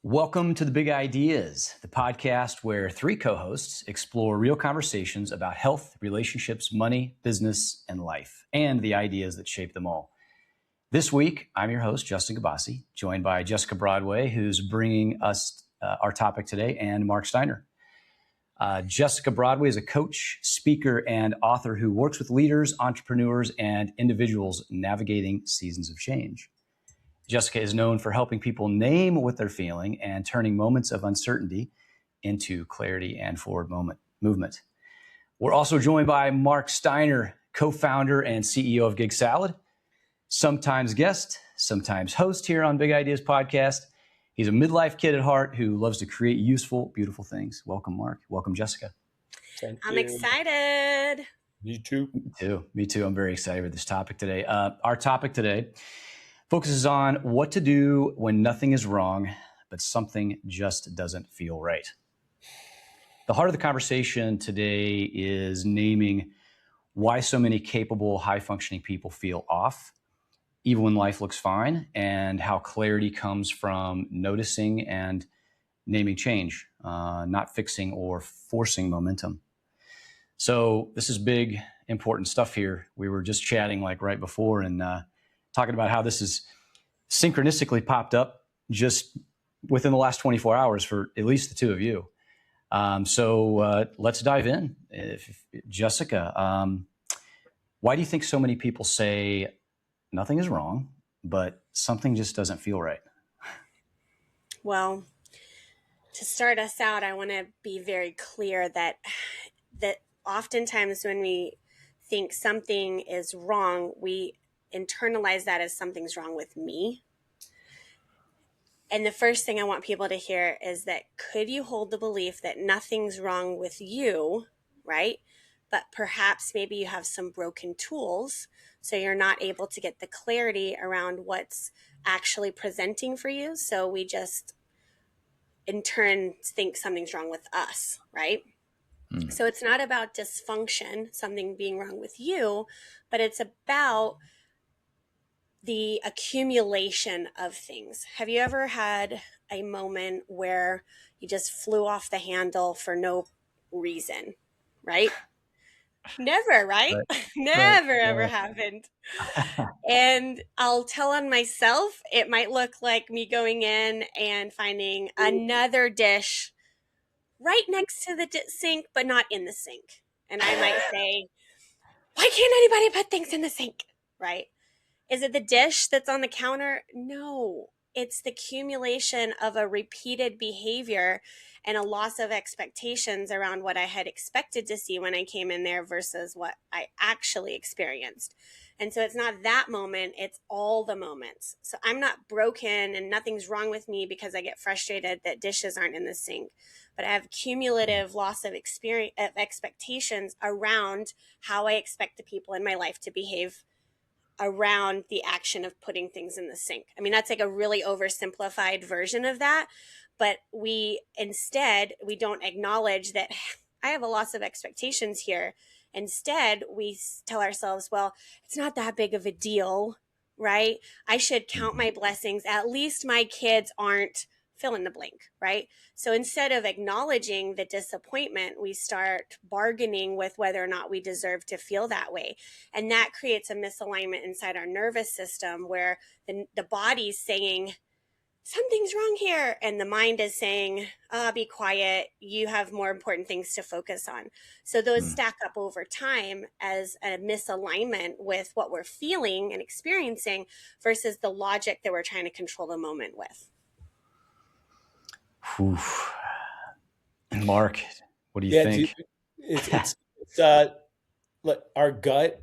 Welcome to The Big Ideas, the podcast where three co-hosts explore real conversations about health, relationships, money, business, and life, and the ideas that shape them all. This week, I'm your host, Justin Gabasi, joined by Jessica Broadway, who's bringing us our topic today, and Mark Steiner. Jessica Broadway is a coach, speaker, and author who works with leaders, entrepreneurs, and individuals navigating seasons of change. Jessica is known for helping people name what they're feeling and turning moments of uncertainty into clarity and forward movement. We're also joined by Mark Steiner, co-founder and CEO of Gig Salad, sometimes guest, sometimes host here on Big Ideas Podcast. He's a midlife kid at heart who loves to create useful, beautiful things. Welcome, Mark. Welcome, Jessica. I'm excited. Me too. Me too. I'm very excited with this topic today. Our topic today focuses on what to do when nothing is wrong, but something just doesn't feel right. The heart of the conversation today is naming why so many capable, high-functioning people feel off, even when life looks fine, and how clarity comes from noticing and naming change, not fixing or forcing momentum. So this is big, important stuff here. We were just chatting right before and talking about how this is synchronistically popped up just within the last 24 hours for at least the two of you. So let's dive in. Jessica, why do you think so many people say nothing is wrong, but something just doesn't feel right? Well, to start us out, I want to be very clear that oftentimes when we think something is wrong, we internalize that as something's wrong with me. And the first thing I want people to hear is that could you hold the belief that nothing's wrong with you, right? But perhaps maybe you have some broken tools, so you're not able to get the clarity around what's actually presenting for you. So we just, in turn, think something's wrong with us, right? So it's not about dysfunction, something being wrong with you, but it's about the accumulation of things. Have you ever had a moment where you just flew off the handle for no reason, right? Never, right? Never ever happened. And I'll tell on myself, it might look like me going in and finding another dish right next to the sink, but not in the sink. And I might say, why can't anybody put things in the sink, right? Is it the dish that's on the counter? No, it's the accumulation of a repeated behavior and a loss of expectations around what I had expected to see when I came in there versus what I actually experienced. And so it's not that moment, it's all the moments. So I'm not broken and nothing's wrong with me because I get frustrated that dishes aren't in the sink. But I have cumulative loss of expectations around how I expect the people in my life to behave around the action of putting things in the sink. I mean, that's like a really oversimplified version of that, but we don't acknowledge that I have a loss of expectations here. Instead, we tell ourselves, well, it's not that big of a deal, right? I should count my blessings. At least my kids aren't fill in the blank, right? So instead of acknowledging the disappointment, we start bargaining with whether or not we deserve to feel that way. And that creates a misalignment inside our nervous system where the body's saying, something's wrong here. And the mind is saying, be quiet. You have more important things to focus on. So those stack up over time as a misalignment with what we're feeling and experiencing versus the logic that we're trying to control the moment with. Mark, what do you think? It's like our gut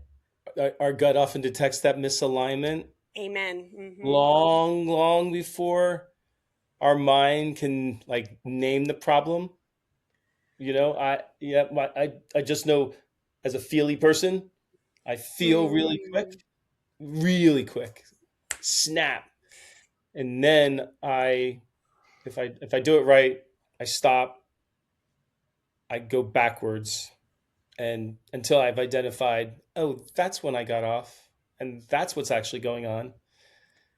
often detects that misalignment. Amen. Mm-hmm. Long before our mind can name the problem. I just know as a feely person, I feel really quick, snap, and then if I do it right, I stop, I go backwards, and until I've identified, oh, that's when I got off, and that's what's actually going on.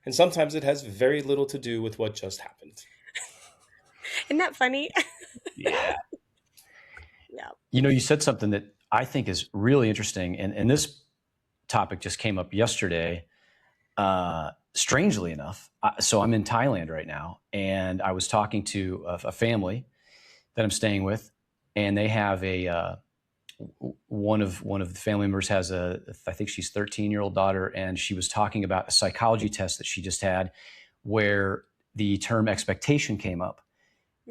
And sometimes it has very little to do with what just happened. Isn't that funny? Yeah. Yeah. You said something that I think is really interesting. And this topic just came up yesterday. Strangely enough, so I'm in Thailand right now, and I was talking to a family that I'm staying with, and they have one of the family members has I think she's 13-year-old daughter, and she was talking about a psychology test that she just had, where the term expectation came up,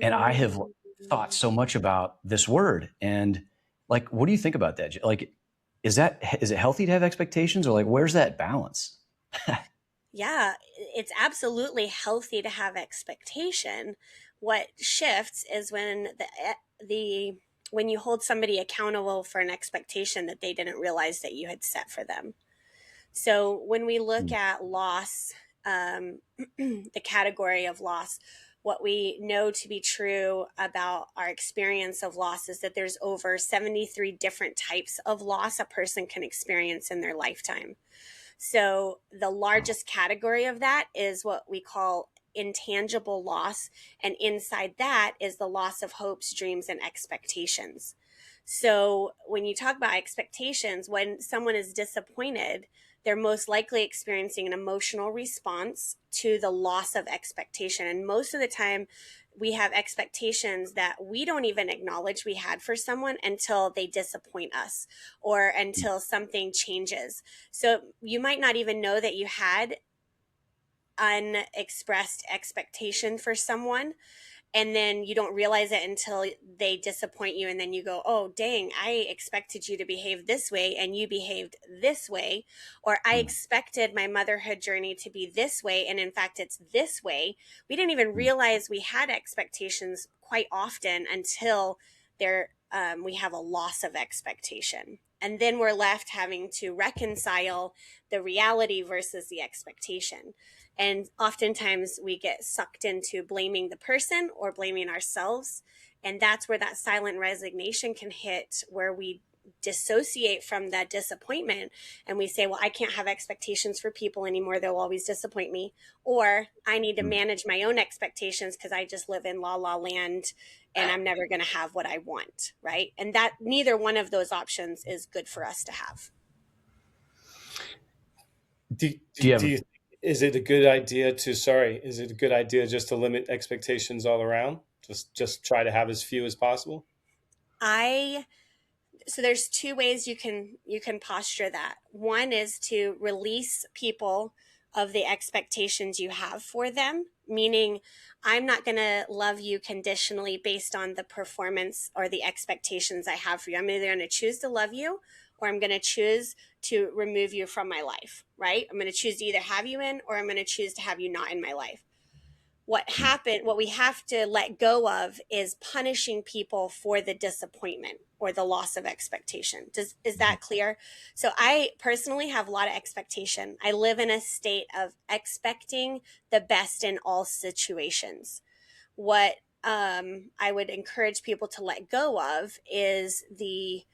and I have thought so much about this word, and like, what do you think about that? Like, is it healthy to have expectations, or like, where's that balance? Yeah, it's absolutely healthy to have expectation. What shifts is when the when you hold somebody accountable for an expectation that they didn't realize that you had set for them. So when we look at loss, the category of loss, what we know to be true about our experience of loss is that there's over 73 different types of loss a person can experience in their lifetime. So the largest category of that is what we call intangible loss. And inside that is the loss of hopes, dreams, and expectations. So when you talk about expectations, when someone is disappointed, they're most likely experiencing an emotional response to the loss of expectation. And most of the time, we have expectations that we don't even acknowledge we had for someone until they disappoint us or until something changes. So you might not even know that you had unexpressed expectation for someone, and then you don't realize it until they disappoint you, and then you go, oh dang, I expected you to behave this way and you behaved this way, or I expected my motherhood journey to be this way and in fact it's this way. We didn't even realize we had expectations quite often until we have a loss of expectation, and then we're left having to reconcile the reality versus the expectation. And oftentimes we get sucked into blaming the person or blaming ourselves. And that's where that silent resignation can hit, where we dissociate from that disappointment and we say, well, I can't have expectations for people anymore. They'll always disappoint me. Or I need to manage my own expectations because I just live in la la land and I'm never going to have what I want. Right. And that neither one of those options is good for us to have. Is it a good idea just to limit expectations all around? Just try to have as few as possible? So there's two ways you can posture that. One is to release people of the expectations you have for them, meaning I'm not going to love you conditionally based on the performance or the expectations I have for you. I'm either going to choose to love you or I'm going to choose to remove you from my life, right? I'm going to choose to either have you in or I'm going to choose to have you not in my life. What we have to let go of is punishing people for the disappointment or the loss of expectation. Is that clear? So I personally have a lot of expectation. I live in a state of expecting the best in all situations. What I would encourage people to let go of is the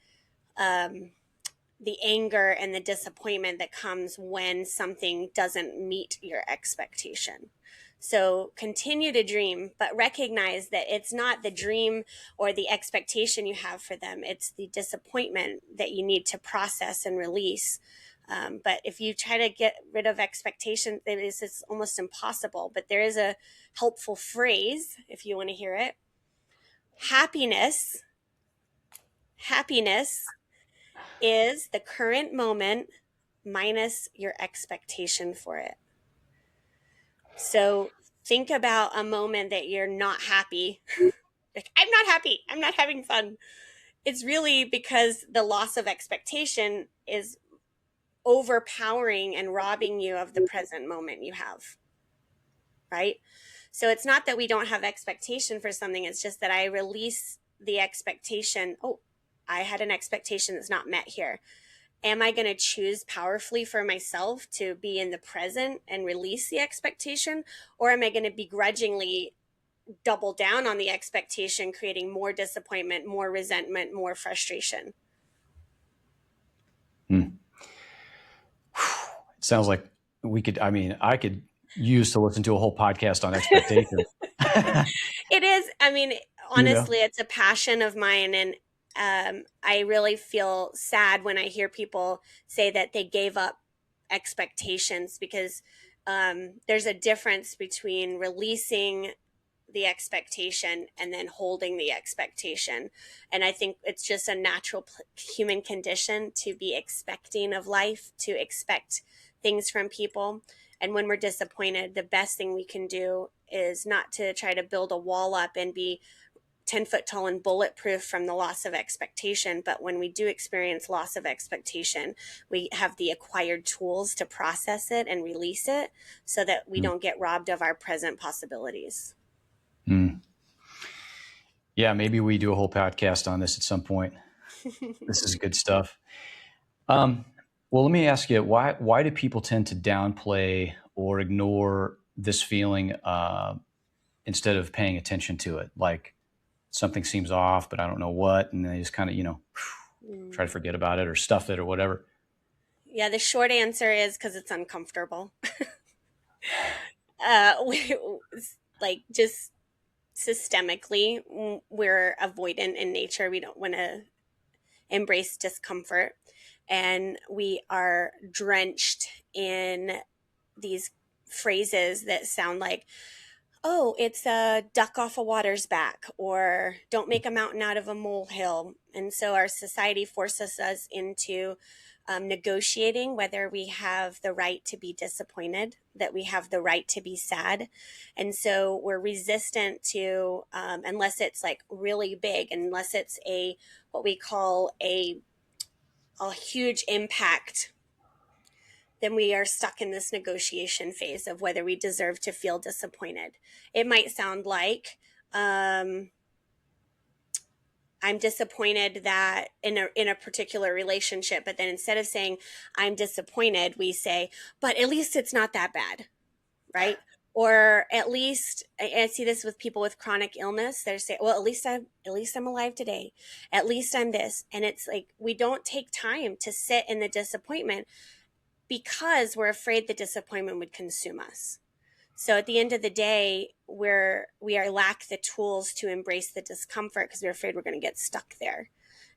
anger and the disappointment that comes when something doesn't meet your expectation. So continue to dream, but recognize that it's not the dream or the expectation you have for them. It's the disappointment that you need to process and release. But if you try to get rid of expectation, it's almost impossible. But there is a helpful phrase, if you want to hear it. Happiness is the current moment minus your expectation for it. So think about a moment that you're not happy. Like, I'm not happy. I'm not having fun. It's really because the loss of expectation is overpowering and robbing you of the present moment you have. Right? So it's not that we don't have expectation for something. It's just that I release the expectation. Oh, I had an expectation that's not met here. Am I going to choose powerfully for myself to be in the present and release the expectation? Or am I going to begrudgingly double down on the expectation, creating more disappointment, more resentment, more frustration? It sounds like I could use to listen to a whole podcast on expectations. It is. I mean, You know? honestly, it's a passion of mine. And I really feel sad when I hear people say that they gave up expectations because there's a difference between releasing the expectation and then holding the expectation. And I think it's just a natural human condition to be expecting of life, to expect things from people. And when we're disappointed, the best thing we can do is not to try to build a wall up and be 10 foot tall and bulletproof from the loss of expectation. But when we do experience loss of expectation, we have the acquired tools to process it and release it so that we don't get robbed of our present possibilities. Mm. Yeah, maybe we do a whole podcast on this at some point. This is good stuff. Um, well, let me ask you, why do people tend to downplay or ignore this feeling instead of paying attention to it? Like something seems off, but I don't know what, and they just kind of, try to forget about it or stuff it or whatever. Yeah, the short answer is because it's uncomfortable. Like just systemically, we're avoidant in nature. We don't want to embrace discomfort, and we are drenched in these phrases that sound like, oh, it's a duck off a water's back, or don't make a mountain out of a molehill. And so our society forces us into negotiating whether we have the right to be disappointed, that we have the right to be sad. And so we're resistant to, unless it's like really big, unless it's what we call a huge impact, then we are stuck in this negotiation phase of whether we deserve to feel disappointed. It might sound like, I'm disappointed that in a particular relationship, but then instead of saying I'm disappointed, we say, but at least it's not that bad, right? Or at least, I see this with people with chronic illness. They're saying, well, at least I'm alive today. At least I'm this. And it's like we don't take time to sit in the disappointment because we're afraid the disappointment would consume us. So at the end of the day, we are lack the tools to embrace the discomfort because we're afraid we're going to get stuck there.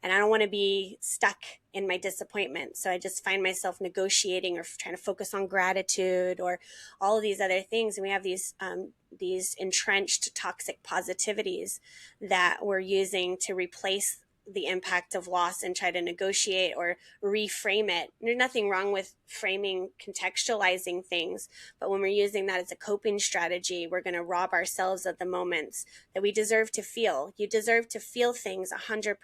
And I don't want to be stuck in my disappointment. So I just find myself negotiating or trying to focus on gratitude or all of these other things. And we have these entrenched toxic positivities that we're using to replace the impact of loss and try to negotiate or reframe it. There's nothing wrong with framing, contextualizing things, but when we're using that as a coping strategy, we're going to rob ourselves of the moments that we deserve to feel. You deserve to feel things 100%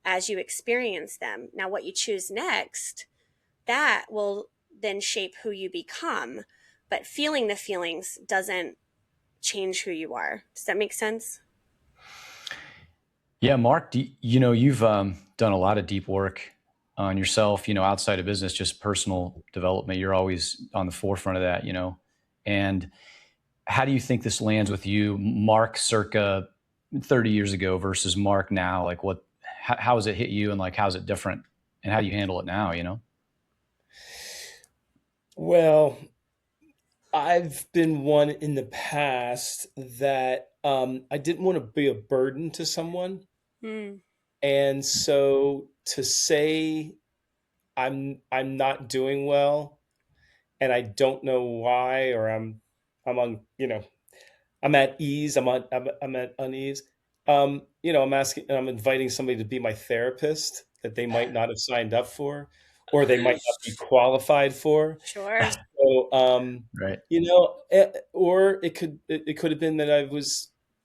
as you experience them. Now, what you choose next, that will then shape who you become, but feeling the feelings doesn't change who you are. Does that make sense? Yeah, Mark, you've done a lot of deep work on yourself, outside of business, just personal development. You're always on the forefront of that, and how do you think this lands with you, Mark, circa 30 years ago versus Mark now? Like how has it hit you and like, how's it different and how do you handle it now? Well, I've been one in the past that I didn't want to be a burden to someone. Hmm. And so to say I'm not doing well and I don't know why, or I'm on, I'm at ease, I'm at unease. I'm asking, I'm inviting somebody to be my therapist that they might not have signed up for, or they might not be qualified for. Sure. So, Right. or it could have been that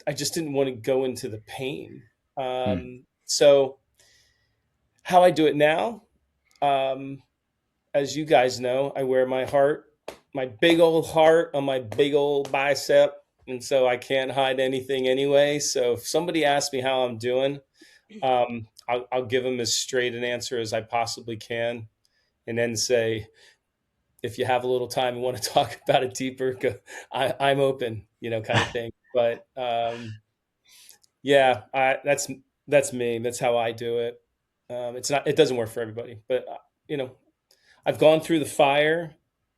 I just didn't want to go into the pain. Hmm. So how I do it now, um, as you guys know, I wear my big old heart on my big old bicep. And so I can't hide anything anyway. So if somebody asks me how I'm doing, I'll give them as straight an answer as I possibly can. And then say, if you have a little time and want to talk about it deeper, I'm open, kind of thing. But yeah, that's me. That's how I do it. It doesn't work for everybody, but you know, I've gone through the fire.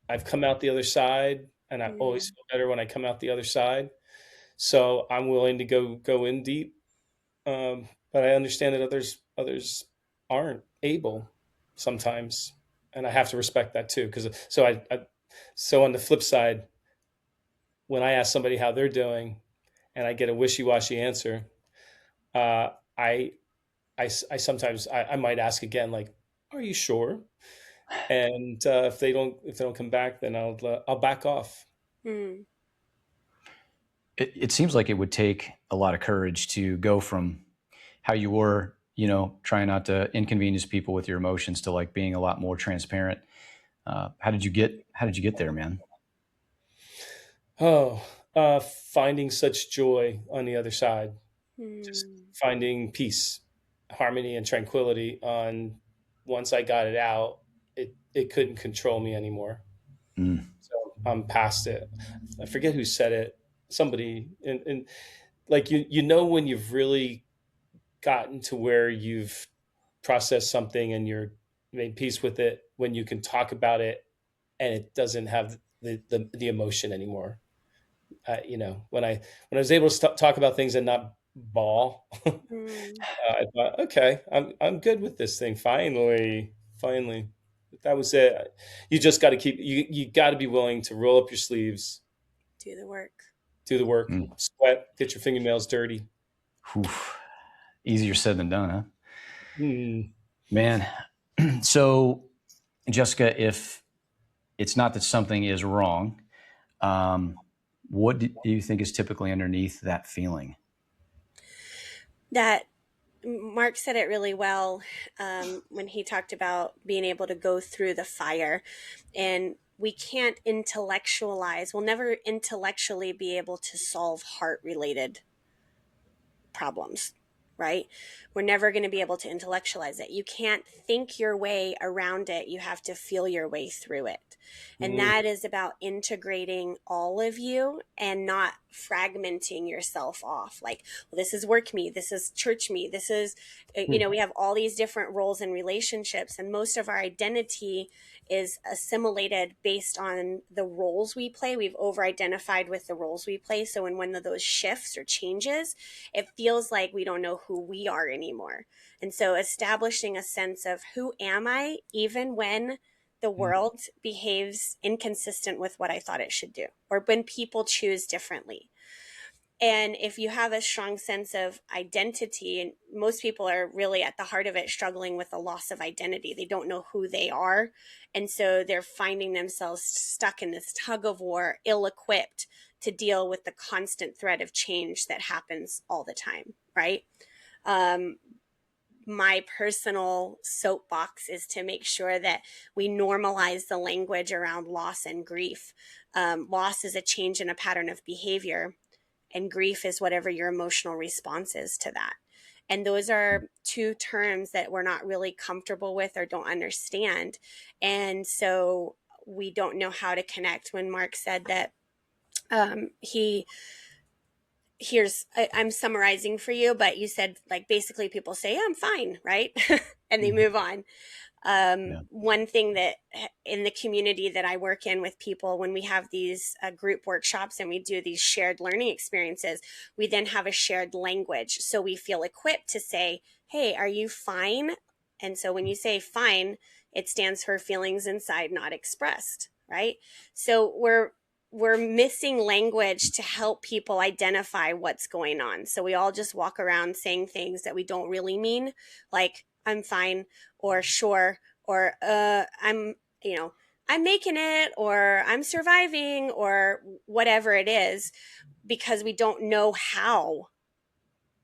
I've come out the other side, and I always Mm. feel better when I come out the other side. So I'm willing to go in deep, but I understand that others aren't able sometimes, and I have to respect that too. Because so on the flip side, when I ask somebody how they're doing, and I get a wishy-washy answer, uh, I, I sometimes I might ask again, like, "Are you sure?" And if they don't come back, then I'll back off. Hmm. It seems like it would take a lot of courage to go from how you were, trying not to inconvenience people with your emotions to like being a lot more transparent. How did you get there, man? Oh, finding such joy on the other side, just Hmm. finding peace, harmony, and tranquility. On Once I got it out, it couldn't control me anymore. Mm. So I'm past it. I forget who said it. Somebody, and like when you've really gotten to where you've processed something and you're made peace with it, when you can talk about it and it doesn't have the emotion anymore. When I was able to talk about things and not bawl, Hmm. I thought, okay, I'm good with this thing. Finally, that was it. You just got to you got to be willing to roll up your sleeves, Do the work. do the work, Mm. sweat, get your fingernails dirty. Whew. Easier said than done, huh? Hmm. Man. So, Jessica, if it's not that something is wrong, um, what do you think is typically underneath that feeling? That Mark said it really well when he talked about being able to go through the fire. And we can't intellectualize, we'll never intellectually be able to solve heart related problems, right? We're never going to be able to intellectualize it. You can't think your way around it. You have to feel your way through it. And Mm. that is about integrating all of you and not fragmenting yourself off. Like, well, this is work me, this is church me, this is, we have all these different roles and relationships, and most of our identity is assimilated based on the roles we play. We've over identified with the roles we play. So when one of those shifts or changes, it feels like we don't know who we are anymore. And so establishing a sense of who am I, even when the world behaves inconsistent with what I thought it should do, or when people choose differently. And if you have a strong sense of identity, and most people are really at the heart of it struggling with the loss of identity, they don't know who they are. And so they're finding themselves stuck in this tug of war, ill equipped to deal with the constant threat of change that happens all the time, right? Um, my personal soapbox is to make sure that we normalize the language around loss and grief. Loss is a change in a pattern of behavior, and grief is whatever your emotional response is to that. And those are two terms that we're not really comfortable with or don't understand. And so we don't know how to connect. When Mark said that he I'm summarizing for you, but you said, like, basically people say, yeah, I'm fine, right? And they move on. Yeah. One thing that in the community that I work in with people, when we have these group workshops and we do these shared learning experiences, we then have a shared language. So we feel equipped to say, hey, are you fine? And so when you say fine, it stands for feelings inside not expressed, right? So we're missing language to help people identify what's going on. So we all just walk around saying things that we don't really mean, like I'm fine, or sure, or I'm making it, or I'm surviving, or whatever it is, because we don't know how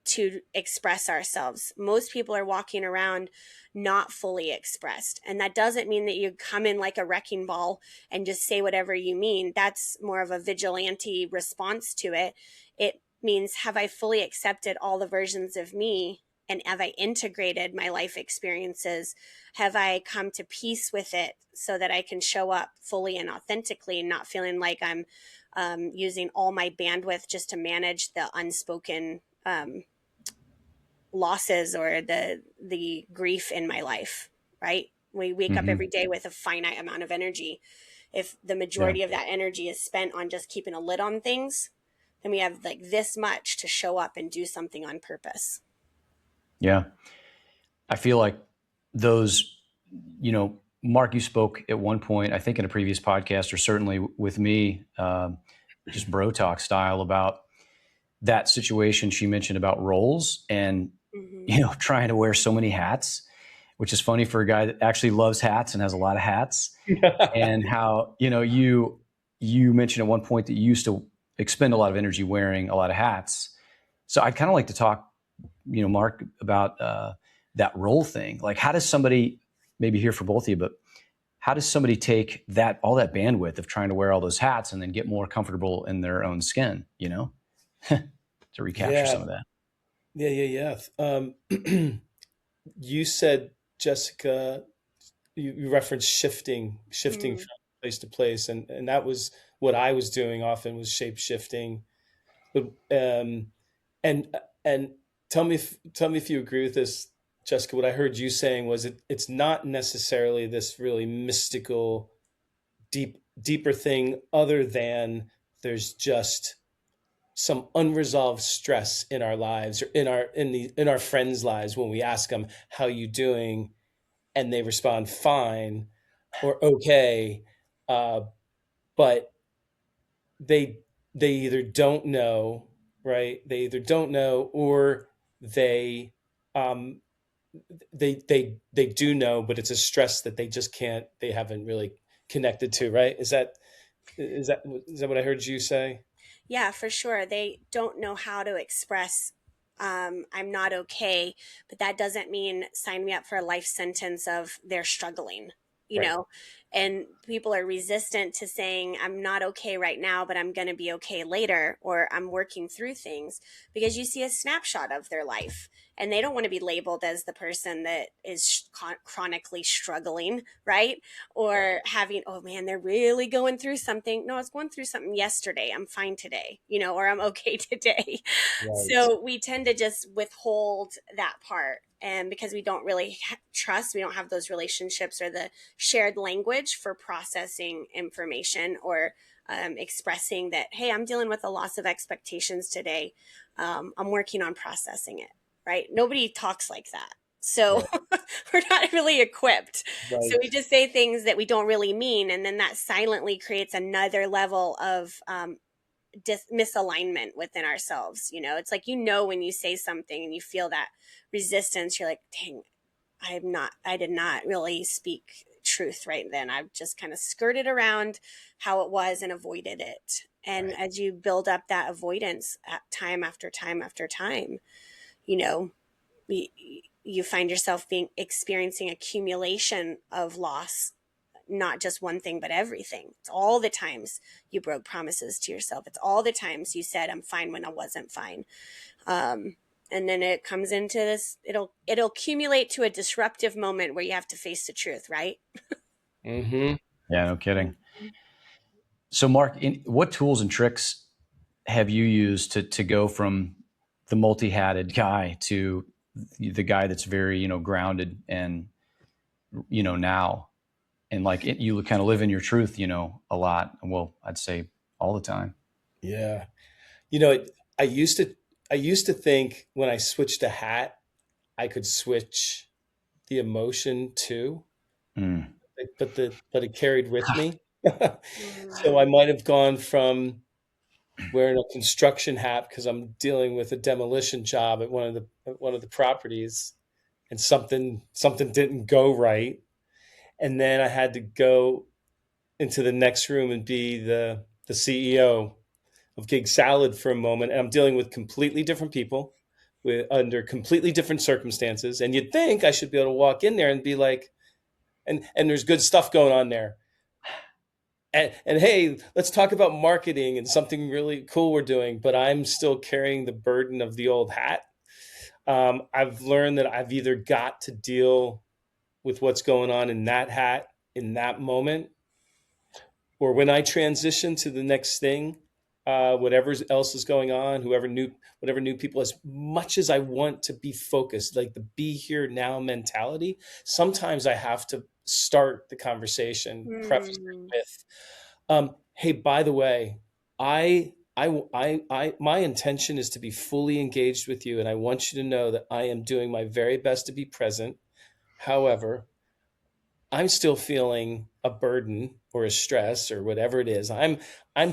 to express ourselves. Most people are walking around not fully expressed. And that doesn't mean that you come in like a wrecking ball and just say whatever you mean. That's more of a vigilante response to it. It means, have I fully accepted all the versions of me? And have I integrated my life experiences? Have I come to peace with it so that I can show up fully and authentically, and not feeling like I'm using all my bandwidth just to manage the unspoken losses or the grief in my life, right? We wake up every Hmm. day with a finite amount of energy. If the Yeah. majority of that energy is spent on just keeping a lid on things, then we have like this much to show up and do something on purpose. Yeah. I feel like those, Mark, you spoke at one point, I think in a previous podcast, or certainly with me, just bro talk style, about that situation she mentioned about roles and, Mm-hmm. trying to wear so many hats, which is funny for a guy that actually loves hats and has a lot of hats. And how, you mentioned at one point that you used to expend a lot of energy wearing a lot of hats. So I'd kind of like to talk, Mark, about that role thing. Like, how does somebody, maybe here for both of you, but how does somebody take all that bandwidth of trying to wear all those hats and then get more comfortable in their own skin, to recapture Yeah. some of that? Yeah. You said, Jessica, you referenced shifting Mm-hmm. from place to place, and that was what I was doing often, was shape shifting. But and and tell me if you agree with this, Jessica. What I heard you saying was it's not necessarily this really mystical, deeper thing, other than there's just some unresolved stress in our lives, or in our friends' lives, when we ask them, how you doing, and they respond fine or okay, uh, but they they either don't know, right? They either don't know, or they um, they do know, but it's a stress that they haven't really connected to, right? Is that what I heard you say? Yeah, for sure. They don't know how to express, I'm not okay, but that doesn't mean sign me up for a life sentence of they're struggling, you Right. know? And people are resistant to saying, I'm not okay right now, but I'm going to be okay later, or I'm working through things, because you see a snapshot of their life and they don't want to be labeled as the person that is chronically struggling, right? Or having, oh man, they're really going through something. No, I was going through something yesterday. I'm fine today, or I'm okay today. Right. So we tend to just withhold that part. And because we don't really trust, we don't have those relationships or the shared language for processing information, or expressing that, hey, I'm dealing with a loss of expectations today. I'm working on processing it, right? Nobody talks like that. So Right. we're not really equipped. So we Right. just say things that we don't really mean. And then that silently creates another level of misalignment within ourselves. It's like, when you say something and you feel that resistance, you're like, dang, I did not really speak truth right then. I've just kind of skirted around how it was and avoided it. And Right. as you build up that avoidance time after time after time, you know, you find yourself being experiencing accumulation of loss, not just one thing but everything. It's all the times you broke promises to yourself. It's all the times you said I'm fine when I wasn't fine. um, and then it comes into this, it'll accumulate to a disruptive moment where you have to face the truth, right? Mm-hmm. Yeah, no kidding. So, Mark, what tools and tricks have you used to go from the multi-hatted guy to the guy that's very, grounded and, now, and like you kind of live in your truth, a lot. Well, I'd say all the time. Yeah. You know, I used to I used to think when I switched a hat, I could switch the emotion too, Mm. but it carried with me. So I Mm-hmm. might have gone from wearing a construction hat because I'm dealing with a demolition job at one of the properties, and something didn't go right, and then I had to go into the next room and be the CEO of Gig Salad for a moment, and I'm dealing with completely different people with under completely different circumstances. And you'd think I should be able to walk in there and be like, and there's good stuff going on there. And hey, let's talk about marketing and something really cool we're doing. But I'm still carrying the burden of the old hat. I've learned that I've either got to deal with what's going on in that hat in that moment, or when I transition to the next thing, whatever else is going on, whatever new people, as much as I want to be focused, like the be here now mentality, sometimes I have to start the conversation, preface it Mm-hmm. with, hey, by the way, my intention is to be fully engaged with you, and I want you to know that I am doing my very best to be present. However, I'm still feeling a burden or a stress or whatever it is. I'm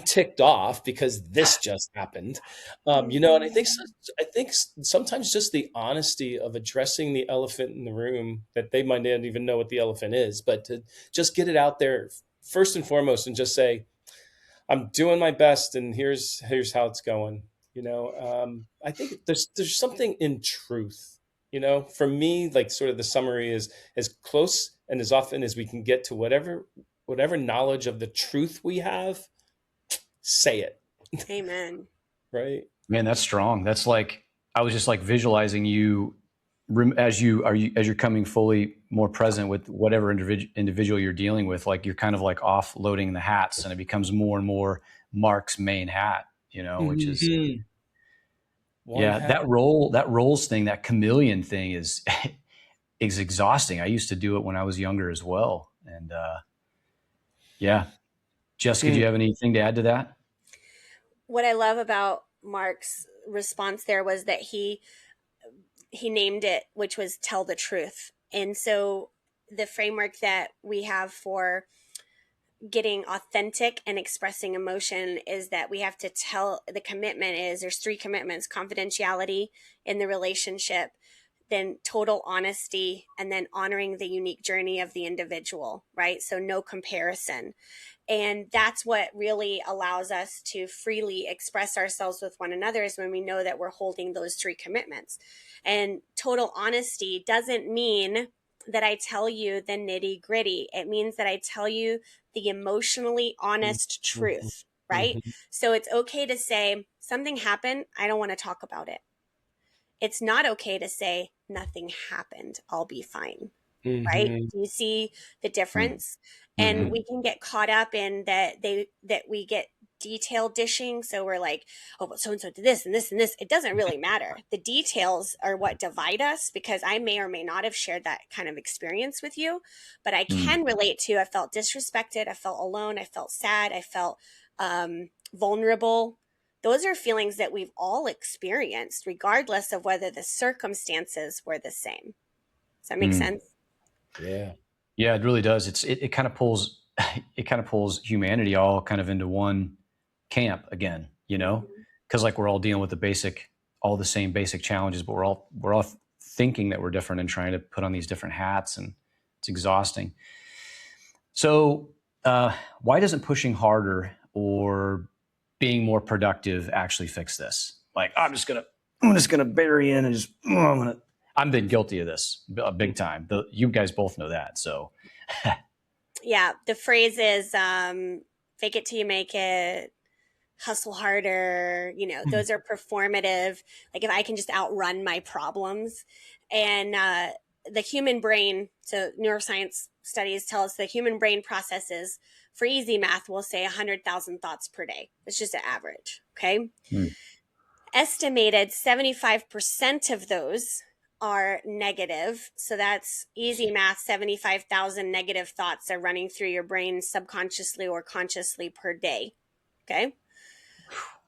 ticked off because this just happened, and I think sometimes just the honesty of addressing the elephant in the room, that they might not even know what the elephant is, but to just get it out there first and foremost and just say, I'm doing my best, and here's how it's going. I think there's something in truth. For me, like, sort of the summary is as close and as often as we can get to whatever knowledge of the truth we have, say it. Amen. Right? Man, that's strong. That's like, I was just like visualizing you as you're coming fully more present with whatever individual you're dealing with. Like, you're kind of like offloading the hats, and it becomes more and more Mark's main hat, which is, that roles thing, that chameleon thing is exhausting. I used to do it when I was younger as well. And Jessica, do you have anything to add to that? What I love about Mark's response there was that he named it, which was tell the truth. And so the framework that we have for getting authentic and expressing emotion is that we have to tell, the commitment is, there's 3 commitments: confidentiality in the relationship, then total honesty, and then honoring the unique journey of the individual, right? So no comparison. And that's what really allows us to freely express ourselves with one another, is when we know that we're holding those 3 commitments. And total honesty doesn't mean that I tell you the nitty gritty. It means that I tell you the emotionally honest truth, right? So it's okay to say something happened, I don't want to talk about it. It's not okay to say nothing happened, I'll be fine. Right? Do you see the difference? And we can get caught up in that we get detail dishing. So we're like, oh, but so-and-so did this and this and this. It doesn't really matter. The details are what divide us, because I may or may not have shared that kind of experience with you, but I can relate to, I felt disrespected, I felt alone, I felt sad, I felt vulnerable. Those are feelings that we've all experienced, regardless of whether the circumstances were the same. Does that make sense? Yeah. Yeah, it really does. It kind of pulls humanity all kind of into one camp again, because like we're all dealing with all the same basic challenges, but we're all thinking that we're different and trying to put on these different hats, and it's exhausting. So why doesn't pushing harder or being more productive actually fix this? Like, I'm just gonna bury in and just I've been guilty of this big time. You guys both know that. So yeah, the phrase is fake it till you make it, hustle harder. Those are performative. Like, if I can just outrun my problems. And the human brain, so neuroscience studies tell us the human brain processes, for easy math, we'll say 100,000 thoughts per day. It's just an average. Okay. Estimated 75% of those are negative. So that's easy math. 75,000 negative thoughts are running through your brain subconsciously or consciously per day. Okay.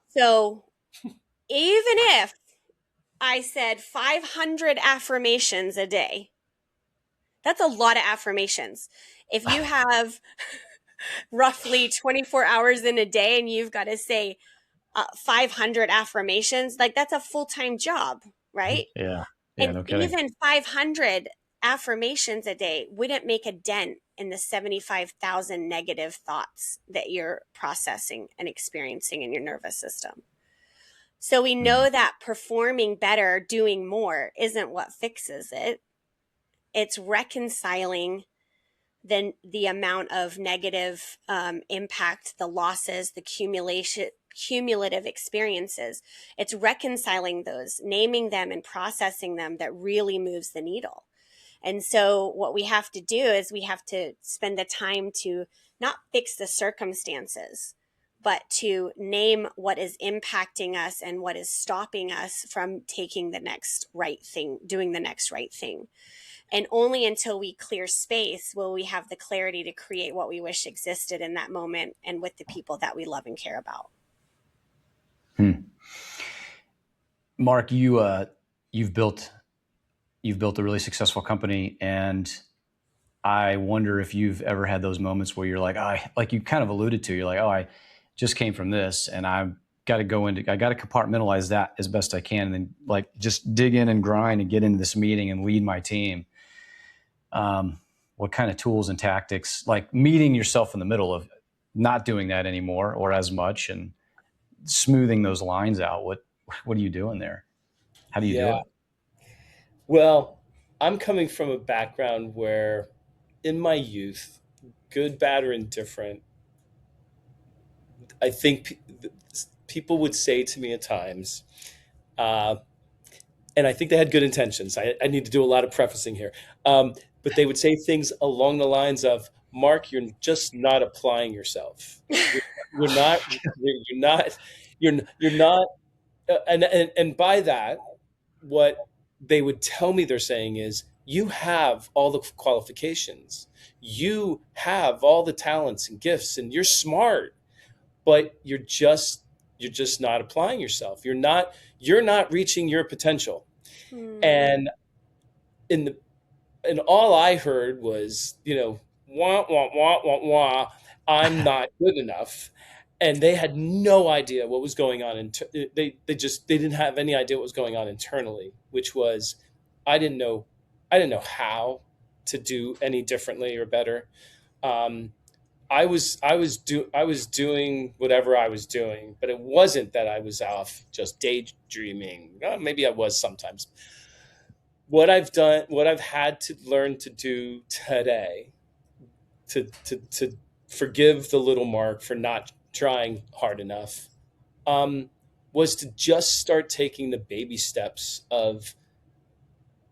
So even if I said 500 affirmations a day, that's a lot of affirmations. If you have roughly 24 hours in a day and you've got to say 500 affirmations, like, that's a full-time job, right? Yeah. And no kidding. even 500 affirmations a day wouldn't make a dent in the 75,000 negative thoughts that you're processing and experiencing in your nervous system. So we know that performing better, doing more, isn't what fixes it. It's reconciling the amount of negative impact, the losses, the cumulative experiences. It's reconciling those, naming them and processing them, that really moves the needle. And so what we have to do is we have to spend the time to not fix the circumstances, but to name what is impacting us and what is stopping us from taking the next right thing, doing the next right thing. And only until we clear space will we have the clarity to create what we wish existed in that moment and with the people that we love and care about. Mark, you've built a really successful company, and I wonder if you've ever had those moments where you're like, like you kind of alluded to, you're like, I just came from this, and I got to compartmentalize that as best I can, and then like just dig in and grind and get into this meeting and lead my team. What kind of tools and tactics, like meeting yourself in the middle of not doing that anymore or as much, and smoothing those lines out? What are you doing there? How do you do Yeah. it? Well, I'm coming from a background where in my youth, good, bad, or indifferent, I think people would say to me at times, uh, and I think they had good intentions. I need to do a lot of prefacing here. But they would say things along the lines of, Mark, you're just not applying yourself. You're not, you're not, you're not, and by that, what they would tell me they're saying is, you have all the qualifications, you have all the talents and gifts, and you're smart, but you're just not applying yourself. You're not reaching your potential. And in the and all I heard was, wah wah wah wah wah. I'm not good enough, and they had no idea what was going on. They didn't have any idea what was going on internally, which was, I didn't know, how to do any differently or better. Um, I was doing whatever I was doing, but it wasn't that I was off just daydreaming. Maybe I was sometimes. What I've had to learn to do today, to forgive the little Mark for not trying hard enough, um, was to just start taking the baby steps of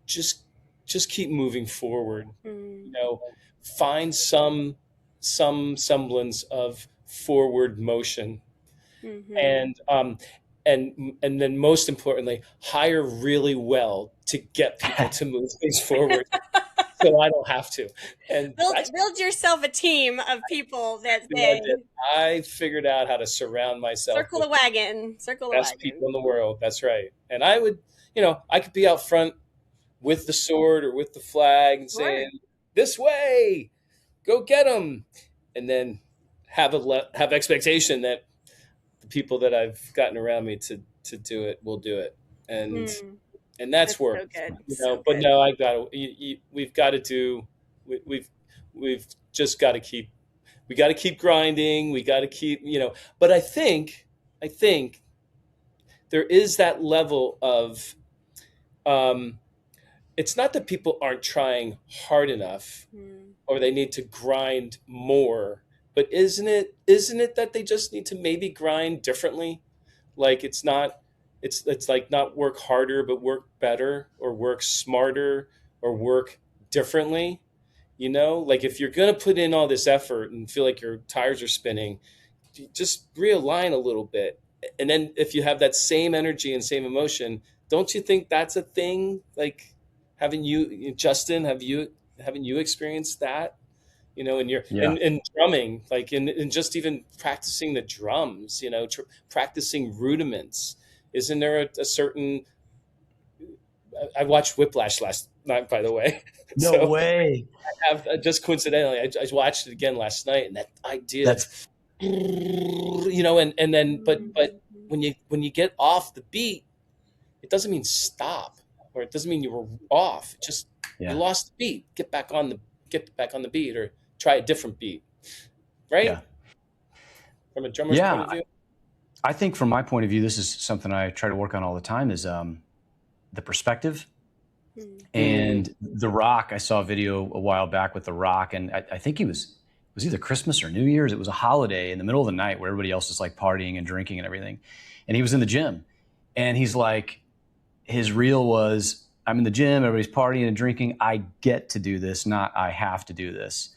just just keep moving forward. You know, find some semblance of forward motion, and then most importantly, hire really well to get people to move things forward, so I don't have to. And build yourself a team of people that I say, did. I figured out how to surround myself circle with the wagon, circle the best wagon. people in the world. That's right. And I would, I could be out front with the sword or with the flag and Sure. saying, "This way, go get them," and then have expectation that the people that I've gotten around me to do it will do it, and that's That's work. so good. But no, I got to. We've got to do. We've just got to keep. We got to keep grinding. We got to keep. But I think there is that level of. It's not that people aren't trying hard enough, or they need to grind more, but isn't it that they just need to maybe grind differently? Like it's like not work harder, but work better, or work smarter, or work differently. Like if you're going to put in all this effort and feel like your tires are spinning, just realign a little bit. And then if you have that same energy and same emotion, don't you think that's a thing? Like, haven't you, Justin, haven't you experienced that? In your Yeah. in drumming, like in just even practicing the drums, practicing rudiments. Isn't there a certain? I watched Whiplash last night, by the way. No So way. I have just coincidentally, I watched it again last night, and that idea, That's and then but when you get off the beat, it doesn't mean stop, or it doesn't mean you were off. It just you lost the beat. Get back on the beat, or try a different beat, right? Yeah. From a drummer's point of view. I think from my point of view, this is something I try to work on all the time, is the perspective. And The Rock, I saw a video a while back with The Rock, and I think it was either Christmas or New Year's. It was a holiday in the middle of the night where everybody else is like partying and drinking and everything. And he was in the gym, and he's like, his reel was, I'm in the gym, everybody's partying and drinking. I get to do this, not I have to do this.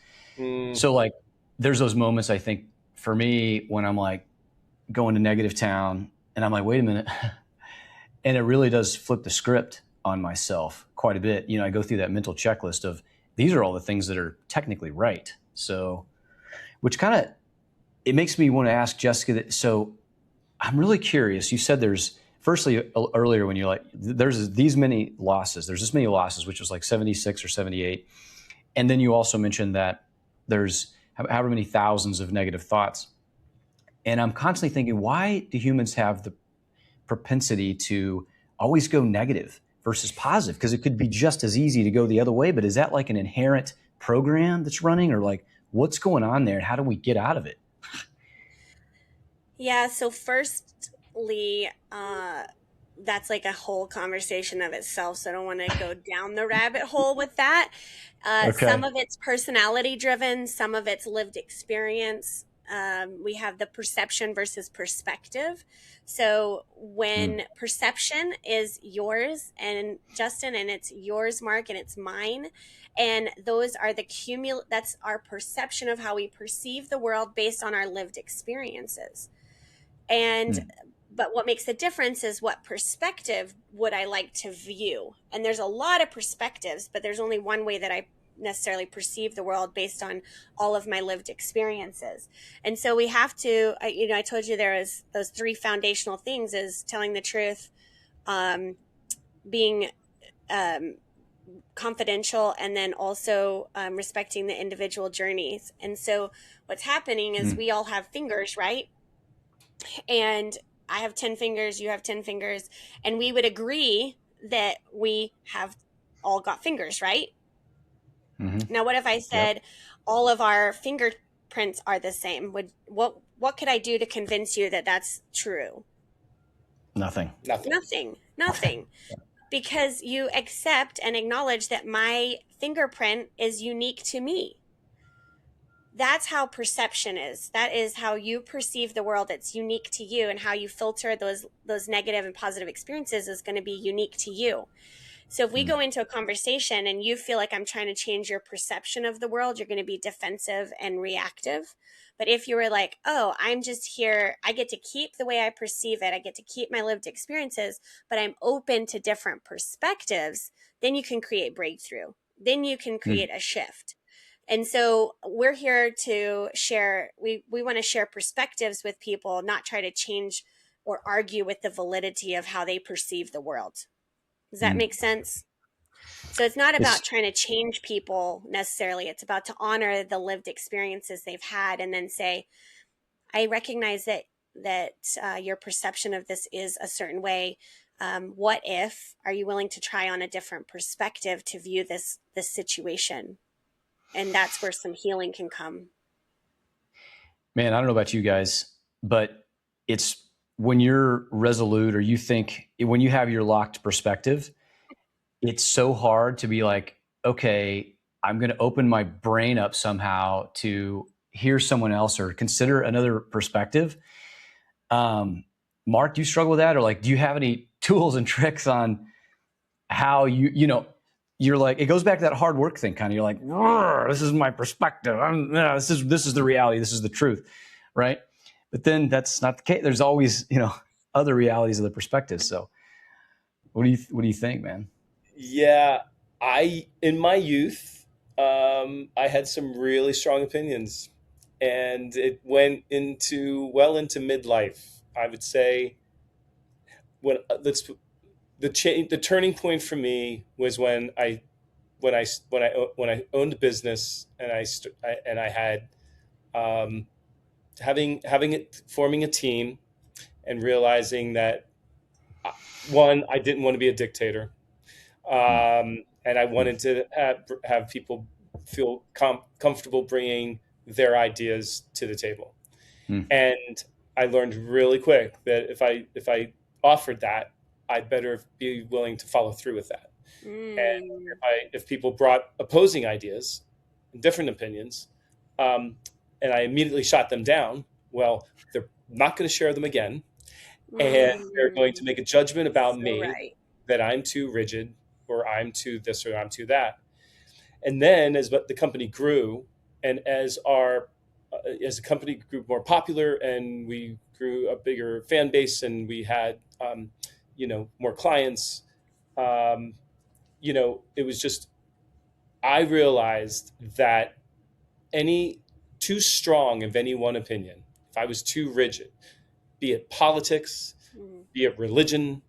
So like, there's those moments, I think, for me, when I'm like going to negative town and I'm like, wait a minute. And it really does flip the script on myself quite a bit. I go through that mental checklist of, these are all the things that are technically right. So, which kind of, it makes me want to ask Jessica, so I'm really curious. You said there's, firstly, earlier when you're like, there's these many losses, there's this many losses, which was like 76 or 78. And then you also mentioned that there's however many thousands of negative thoughts. And I'm constantly thinking, why do humans have the propensity to always go negative versus positive? Because it could be just as easy to go the other way. But is that like an inherent program that's running, or like what's going on there? And how do we get out of it? Yeah, so firstly, that's like a whole conversation of itself. So I don't want to go down the rabbit hole with that. Some Okay. of it's personality driven, some of it's lived experience. We have the perception versus perspective. So when perception is yours and Justin, and it's yours, Mark, and it's mine, and those are that's our perception of how we perceive the world based on our lived experiences. And but what makes the difference is what perspective would I like to view? And there's a lot of perspectives, but there's only one way that I necessarily perceive the world based on all of my lived experiences. And so we have to, I told you there is those three foundational things: is telling the truth, being confidential, and then also respecting the individual journeys. And so what's happening is we all have fingers, right? And I have 10 fingers, you have 10 fingers, and we would agree that we have all got fingers, right? Mm-hmm. Now, what if I said all of our fingerprints are the same? What could I do to convince you that that's true? Nothing. Nothing. Because you accept and acknowledge that my fingerprint is unique to me. That's how perception is. That is how you perceive the world. It's unique to you, and how you filter those negative and positive experiences is going to be unique to you. So if we go into a conversation and you feel like I'm trying to change your perception of the world, you're going to be defensive and reactive. But if you were like, oh, I'm just here, I get to keep the way I perceive it, I get to keep my lived experiences, but I'm open to different perspectives, then you can create breakthrough. Then you can create a shift. And so we're here to share, we want to share perspectives with people, not try to change or argue with the validity of how they perceive the world. Does that make sense? So it's not about trying to change people necessarily. It's about to honor the lived experiences they've had, and then say, I recognize that your perception of this is a certain way. What if, are you willing to try on a different perspective to view this situation? And that's where some healing can come. Man, I don't know about you guys, but it's when you're resolute, or you think, when you have your locked perspective, it's so hard to be like, okay, I'm going to open my brain up somehow to hear someone else or consider another perspective. Mark, do you struggle with that? Or like, do you have any tools and tricks on how you're like, it goes back to that hard work thing kind of, you're like, this is my perspective. This is the reality. This is the truth. Right. But then that's not the case. There's always, other realities of the perspective. So what do you think, man? Yeah, in my youth, I had some really strong opinions, and it went into midlife. I would say when the turning point for me was when I owned a business, and I had forming a team, and realizing that, one, I didn't want to be a dictator. And I wanted to have people feel comfortable bringing their ideas to the table. And I learned really quick that if I offered that, I'd better be willing to follow through with that. And if people brought opposing ideas, different opinions, and I immediately shot them down, well, they're not going to share them again, and they're going to make a judgment about So me, right. that I'm too rigid, or I'm too this, or I'm too that. And then as the company grew, and as the company grew more popular, and we grew a bigger fan base, and we had more clients, it was just, I realized that any too strong of any one opinion, if I was too rigid, be it politics, Mm. be it religion,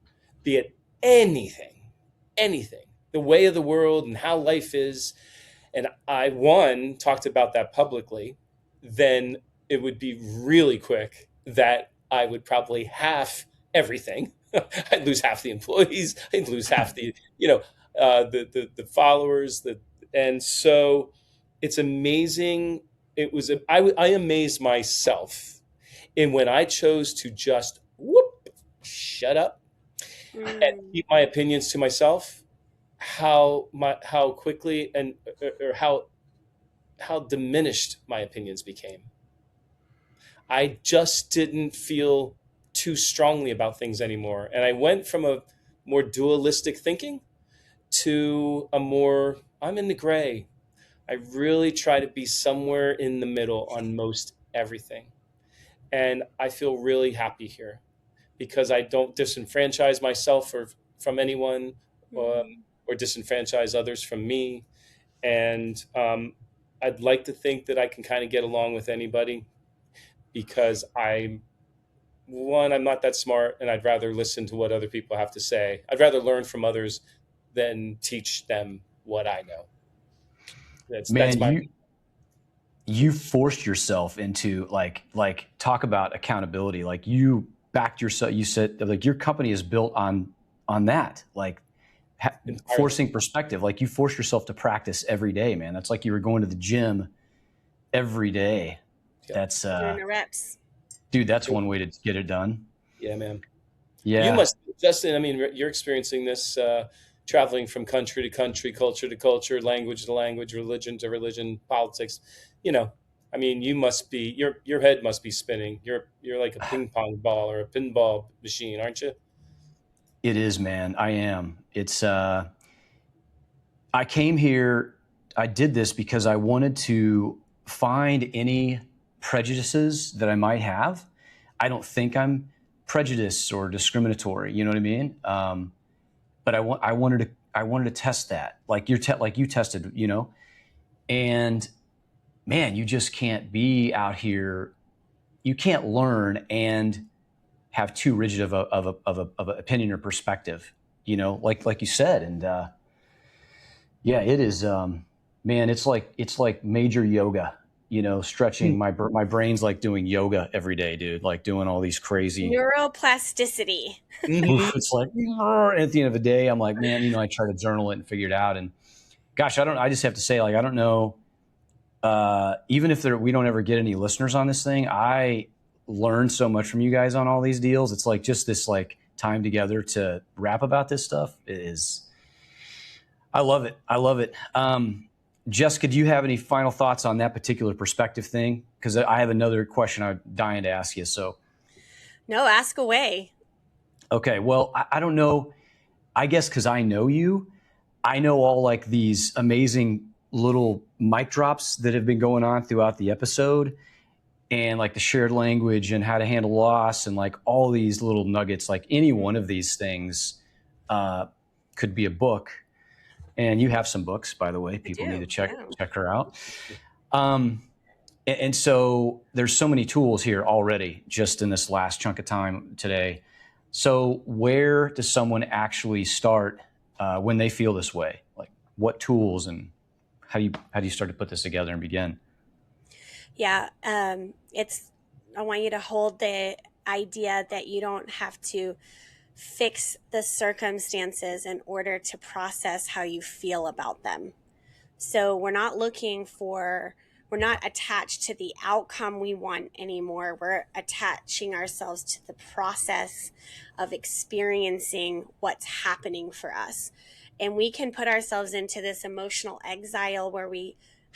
be it anything, the way of the world and how life is. And I, one, talked about that publicly, then it would be really quick that I would probably half everything. I'd lose half the employees. I'd lose half the, the followers. And so it's amazing. I amazed myself in when I chose to just shut up and Mm. keep my opinions to myself, how quickly and or how diminished my opinions became. I just didn't feel too strongly about things anymore. And I went from a more dualistic thinking to a more, I'm in the gray. I really try to be somewhere in the middle on most everything. And I feel really happy here because I don't disenfranchise myself from anyone, um, Mm. or disenfranchise others from me. And I'd like to think that I can kind of get along with anybody because I'm not that smart, and I'd rather listen to what other people have to say. I'd rather learn from others than teach them what I know. That's Man, my. you forced yourself into like talk about accountability. Like you backed yourself. You said like your company is built on that. Like Entirely. forcing perspective. Like you force yourself to practice every day, man. That's like you were going to the gym every day. Yeah. That's Doing the reps. dude. That's one way to get it done. Yeah, man. You Yeah, must, Justin. I mean, you're experiencing this, traveling from country to country, culture to culture, language to language, religion to religion, politics. You know, I mean, you must be your head must be spinning. You're like a ping pong ball or a pinball machine, aren't you? it is, man. I am. It's I came here, I did this because I wanted to find any prejudices that I might have. I don't think I'm prejudiced or discriminatory, you know what I mean? But I wanted to test that, like like you tested, you know. And man, you just can't be out here. You can't learn and have too rigid of a opinion or perspective, you know, like you said. And yeah, it is. Man, it's like major yoga. You know, stretching my brain's like doing yoga every day, dude. Like doing all these crazy. Neuroplasticity. Mm-hmm. It's like at the end of the day, I'm like, man, you know, I try to journal it and figure it out. And gosh, I don't. I just have to say, like, I don't know. Even if we don't ever get any listeners on this thing, I learned so much from you guys on all these deals. It's like just this like time together to rap about this stuff is. I love it. I love it. Jessica, do you have any final thoughts on that particular perspective thing? Because I have another question I'm dying to ask you. So, No, ask away. okay. Well, I don't know. I guess because I know you, I know all like these amazing little mic drops that have been going on throughout the episode and like the shared language and how to handle loss and like all these little nuggets. Like any one of these things could be a book. And you have some books, by the way. People need to check her out. And so there's so many tools here already just in this last chunk of time today. So where does someone actually start when they feel this way? Like what tools and how do you start to put this together and begin? Yeah, I want you to hold the idea that you don't have to fix the circumstances in order to process how you feel about them. So we're not attached to the outcome we want anymore. We're attaching ourselves to the process of experiencing what's happening for us. And we can put ourselves into this emotional exile where we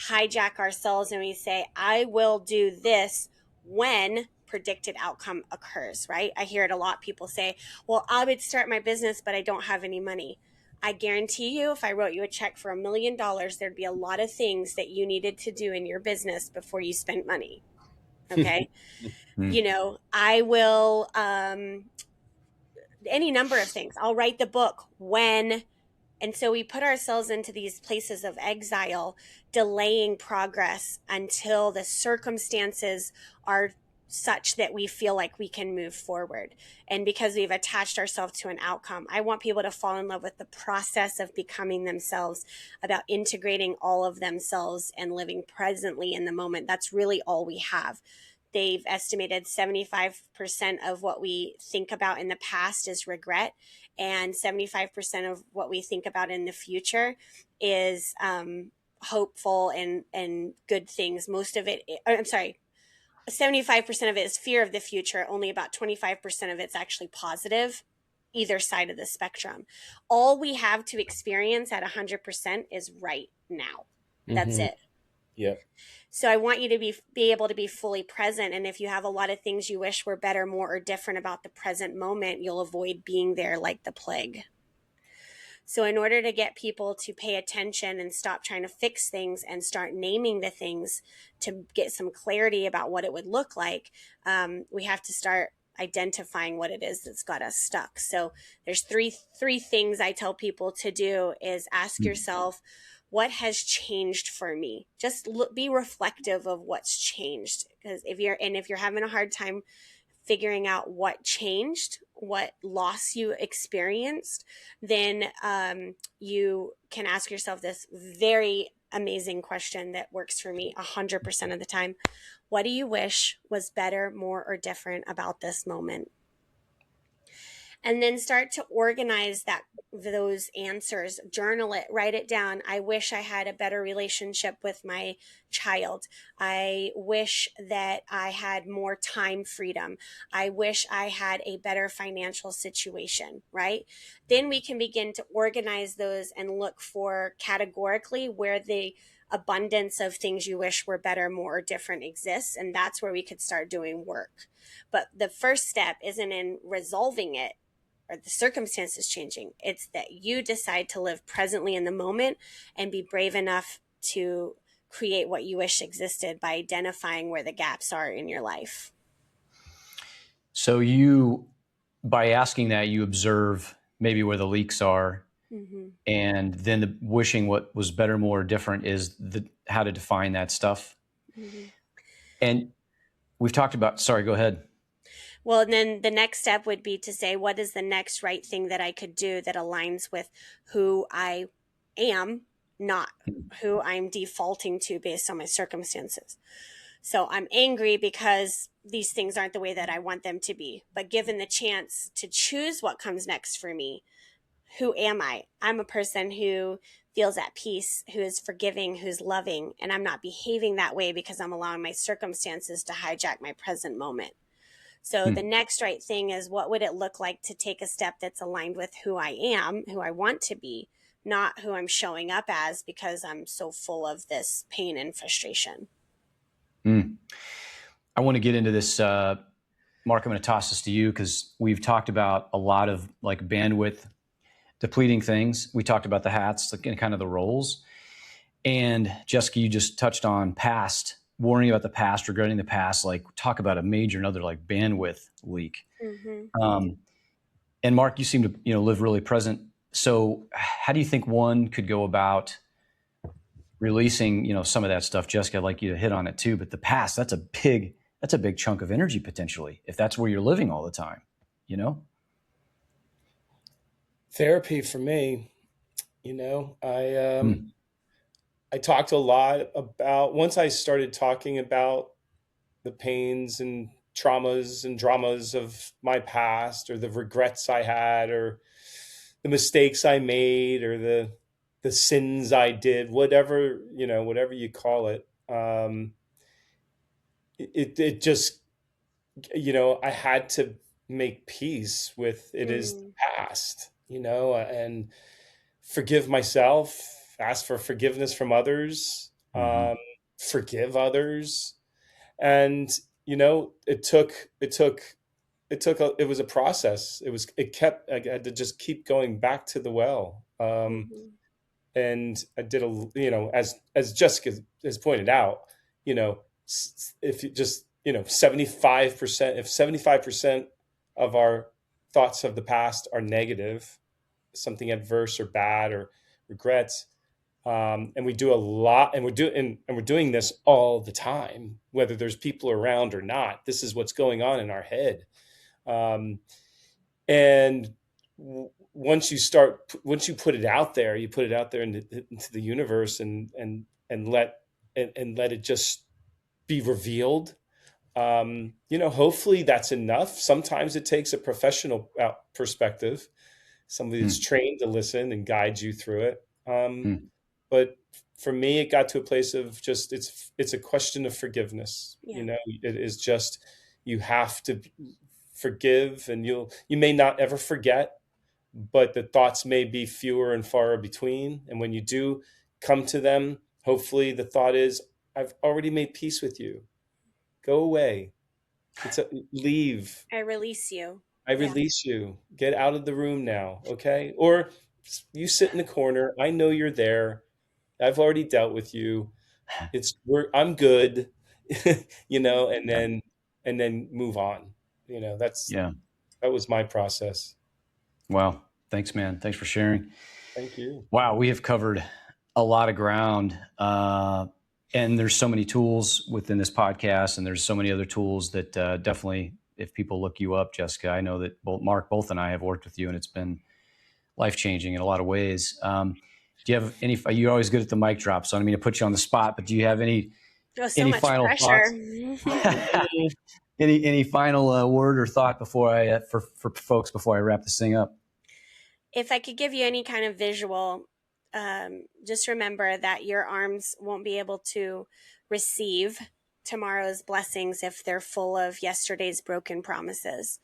hijack ourselves and we say, I will do this when predicted outcome occurs, right? I hear it a lot. People say, well, I would start my business, but I don't have any money. I guarantee you, if I wrote you a check for $1 million, there'd be a lot of things that you needed to do in your business before you spent money. Okay. You know, I will, any number of things. I'll write the book when. And so we put ourselves into these places of exile, delaying progress until the circumstances are such that we feel like we can move forward. And because we've attached ourselves to an outcome, I want people to fall in love with the process of becoming themselves, about integrating all of themselves and living presently in the moment. That's really all we have. They've estimated 75% of what we think about in the past is regret, and 75% of what we think about in the future is hopeful and good things. Most of it, I'm sorry, 75% of it is fear of the future. Only about 25% of it's actually positive, either side of the spectrum. All we have to experience at 100% is right now. That's it. Yeah. So I want you to be able to be fully present. And if you have a lot of things you wish were better, more, or different about the present moment, you'll avoid being there like the plague. So in order to get people to pay attention and stop trying to fix things and start naming the things to get some clarity about what it would look like, we have to start identifying what it is that's got us stuck. So there's three things I tell people to do is ask yourself, what has changed for me? Just be reflective of what's changed. Because if you're having a hard time figuring out what changed, what loss you experienced, then you can ask yourself this very amazing question that works for me 100% of the time. What do you wish was better, more, or different about this moment? And then start to organize those answers, journal it, write it down. I wish I had a better relationship with my child. I wish that I had more time freedom. I wish I had a better financial situation, right? Then we can begin to organize those and look for categorically where the abundance of things you wish were better, more, or different exists. And that's where we could start doing work. But the first step isn't in resolving it or the circumstances changing. It's that you decide to live presently in the moment and be brave enough to create what you wish existed by identifying where the gaps are in your life. So you, by asking that, you observe maybe where the leaks are, and then the wishing what was better, more, or different is how to define that stuff. And we've talked about, sorry, go ahead. Well, and then the next step would be to say, what is the next right thing that I could do that aligns with who I am, not who I'm defaulting to based on my circumstances. So I'm angry because these things aren't the way that I want them to be. But given the chance to choose what comes next for me, who am I? I'm a person who feels at peace, who is forgiving, who's loving, and I'm not behaving that way because I'm allowing my circumstances to hijack my present moment. So the next right thing is, what would it look like to take a step that's aligned with who I am, who I want to be, not who I'm showing up as because I'm so full of this pain and frustration. I want to get into this, Mark. I'm going to toss this to you because we've talked about a lot of like bandwidth depleting things. We talked about the hats, like, and kind of the roles. And Jessica, you just touched on past, worrying about the past, regretting the past. Like, talk about a major, another like bandwidth leak. And Mark, you seem to live really present. So, how do you think one could go about releasing some of that stuff? Jessica, I'd like you to hit on it too. But the past, that's a big chunk of energy potentially, if that's where you're living all the time. Therapy for me, I talked a lot about, once I started talking about the pains and traumas and dramas of my past, or the regrets I had, or the mistakes I made, or the sins I did, whatever you call it. It just, I had to make peace with it is the past, and forgive myself, ask for forgiveness from others, forgive others. And, it was a process. I had to just keep going back to the well. And I did as Jessica has pointed out, if you just, 75%, if 75% of our thoughts of the past are negative, something adverse or bad or regrets, And we do a lot, and we're doing this all the time, whether there's people around or not. This is what's going on in our head. And once you put it out there, you put it out there into the universe, and let it just be revealed. Hopefully that's enough. Sometimes it takes a professional perspective, somebody that's trained to listen and guide you through it. But for me, it got to a place of just, it's a question of forgiveness. Yeah. It is just, you have to forgive, and you may not ever forget, but the thoughts may be fewer and far between. And when you do come to them, hopefully the thought is, I've already made peace with you. Go away. Leave. I release you. I release you. Get out of the room now. Okay. Or you sit in the corner. I know you're there. I've already dealt with you. I'm good, and then move on. That was my process. Wow. Thanks, man. Thanks for sharing. Thank you. Wow. We have covered a lot of ground. And there's so many tools within this podcast, and there's so many other tools that definitely, if people look you up, Jessica, I know that both and I have worked with you, and it's been life-changing in a lot of ways. Do you have any, you're always good at the mic drop, so I don't mean to put you on the spot, but do you have any final thoughts? Any final word or thought before for folks before I wrap this thing up? If I could give you any kind of visual, just remember that your arms won't be able to receive tomorrow's blessings if they're full of yesterday's broken promises.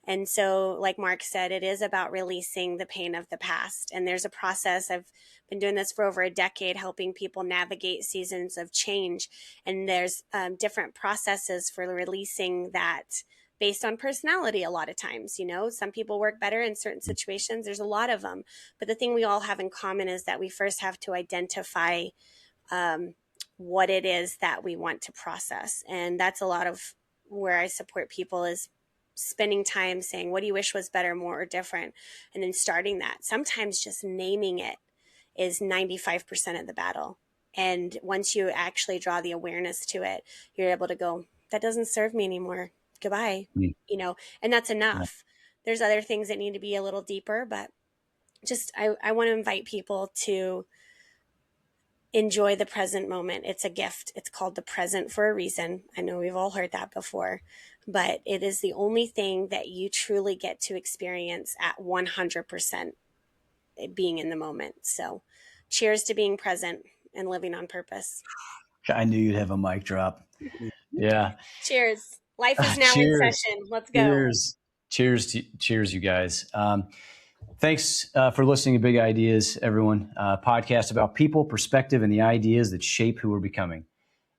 And so, like Mark said, it is about releasing the pain of the past. And there's a process. I've been doing this for over a decade, helping people navigate seasons of change. And there's different processes for releasing that based on personality a lot of times. Some people work better in certain situations. There's a lot of them. But the thing we all have in common is that we first have to identify what it is that we want to process. And that's a lot of where I support people, is spending time saying, what do you wish was better, more, or different? And then starting that. Sometimes just naming it is 95% of the battle. And once you actually draw the awareness to it, you're able to go, that doesn't serve me anymore. Goodbye. And that's enough. There's other things that need to be a little deeper, but just, I want to invite people to enjoy the present moment. It's a gift. It's called the present for a reason. I know we've all heard that before, but it is the only thing that you truly get to experience at 100% being in the moment. So cheers to being present and living on purpose. I knew you'd have a mic drop. Yeah. Cheers. Life is now in session. Let's go. Cheers, you guys. Thanks for listening to Big Ideas, everyone. Podcast about people, perspective, and the ideas that shape who we're becoming.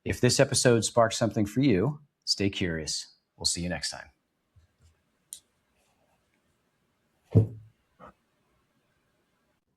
If this episode sparks something for you, stay curious. We'll see you next time.